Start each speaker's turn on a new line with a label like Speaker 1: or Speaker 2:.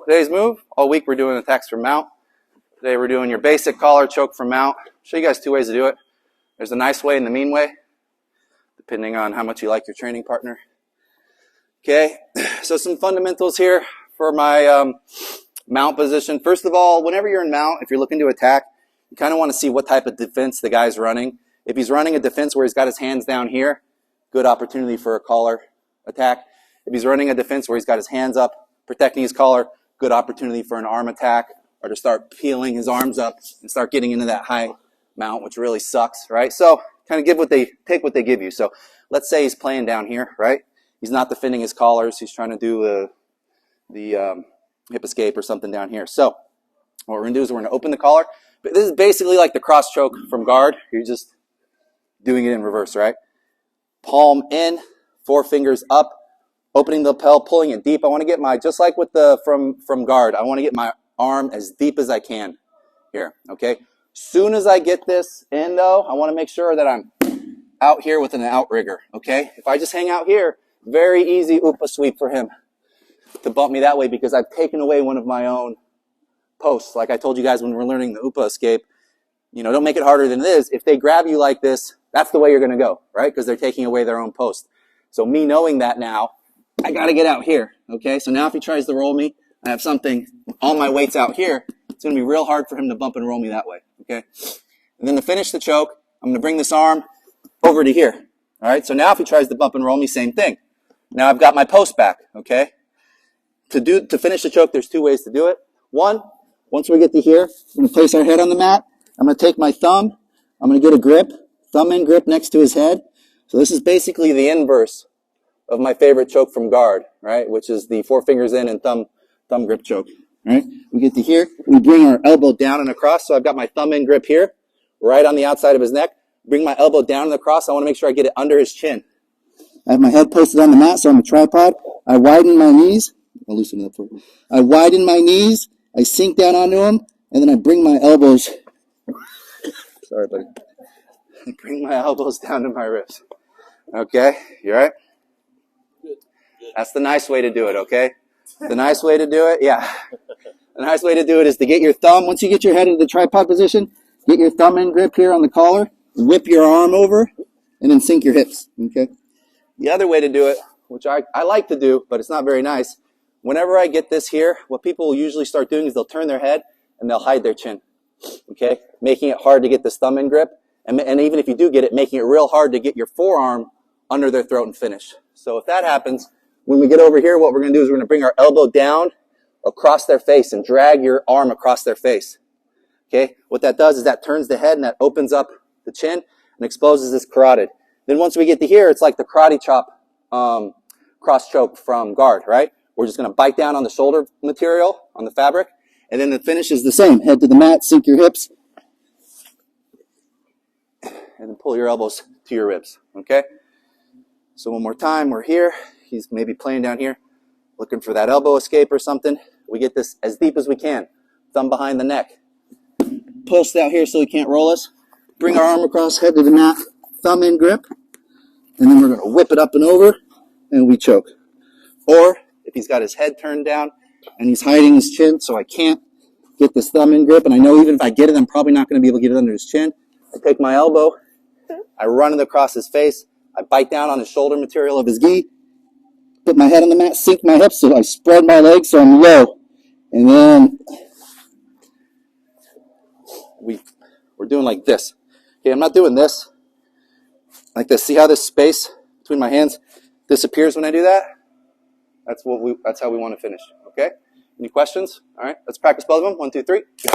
Speaker 1: today's move, all week we're doing attacks from mount. Today we're doing your basic collar choke from mount. I'll show you guys two ways to do it. There's the nice way and the mean way, depending on how much you like your training partner. Okay, so some fundamentals here for my mount position. First of all, whenever you're in mount, if you're looking to attack, you kind of want to see what type of defense the guy's running. If he's running a defense where he's got his hands down here, good opportunity for a collar attack. If he's running a defense where he's got his hands up, protecting his collar, good opportunity for an arm attack, or to start peeling his arms up and start getting into that high mount, which really sucks, right? So kind of take what they give you. So let's say he's playing down here, right? He's not defending his collars. He's trying to do the hip escape or something down here. So what we're going to do is we're going to open the collar. But this is basically like the cross choke from guard. You're just doing it in reverse, right? Palm in, 4 fingers up, opening the lapel, pulling it deep. I want to get my, just like with the from guard, I want to get my arm as deep as I can here, okay? Soon as I get this in, though, I want to make sure that I'm out here with an outrigger, okay? If I just hang out here, very easy upa sweep for him to bump me that way because I've taken away one of my own posts. Like I told you guys when we were learning the upa escape, you know, don't make it harder than it is. If they grab you like this, that's the way you're going to go, right? Because they're taking away their own post. So me knowing that now, I got to get out here, okay? So now if he tries to roll me, I have something, all my weight's out here. It's going to be real hard for him to bump and roll me that way, okay? And then to finish the choke, I'm going to bring this arm over to here, all right? So now if he tries to bump and roll me, same thing. Now I've got my post back, okay? To finish the choke, there's 2 ways to do it. One, once we get to here, we're going to place our head on the mat. I'm going to take my thumb. I'm going to get a grip, thumb in grip next to his head. So this is basically the inverse of my favorite choke from guard, right? Which is the 4 fingers in and thumb grip choke, right? We get to here. We bring our elbow down and across. So I've got my thumb in grip here, right on the outside of his neck. Bring my elbow down and across. I want to make sure I get it under his chin. I have my head posted on the mat, so I'm a tripod. I widen my knees. I'll loosen it up for you. I widen my knees. I sink down onto them, and then I bring my elbows. Sorry, buddy. I bring my elbows down to my ribs. Okay, you all right? That's the nice way to do it, okay? The nice way to do it, yeah. The nice way to do it is to get your thumb, once you get your head into the tripod position, get your thumb in grip here on the collar, whip your arm over, and then sink your hips, okay? The other way to do it, which I like to do, but it's not very nice, whenever I get this here, what people will usually start doing is they'll turn their head and they'll hide their chin, okay? Making it hard to get this thumb in grip, and even if you do get it, making it real hard to get your forearm under their throat and finish. So if that happens, when we get over here, what we're going to do is we're going to bring our elbow down across their face and drag your arm across their face. Okay? What that does is that turns the head and that opens up the chin and exposes this carotid. Then once we get to here, it's like the karate chop cross choke from guard, right? We're just going to bite down on the shoulder material, on the fabric, and then the finish is the same. Head to the mat, sink your hips, and then pull your elbows to your ribs, okay? So one more time, we're here. He's maybe playing down here, looking for that elbow escape or something. We get this as deep as we can. Thumb behind the neck. Post out here so he can't roll us. Bring our arm across, head to the mat, thumb in grip. And then we're going to whip it up and over, and we choke. Or, if he's got his head turned down, and he's hiding his chin, so I can't get this thumb in grip, and I know even if I get it, I'm probably not going to be able to get it under his chin. I take my elbow, I run it across his face, I bite down on the shoulder material of his gi, put my head on the mat, sink my hips so I spread my legs so I'm low. And then we're doing like this. Okay, I'm not doing this. Like this. See how this space between my hands disappears when I do that? That's how we want to finish. Okay? Any questions? All right, let's practice both of them. 1, 2, 3. Go.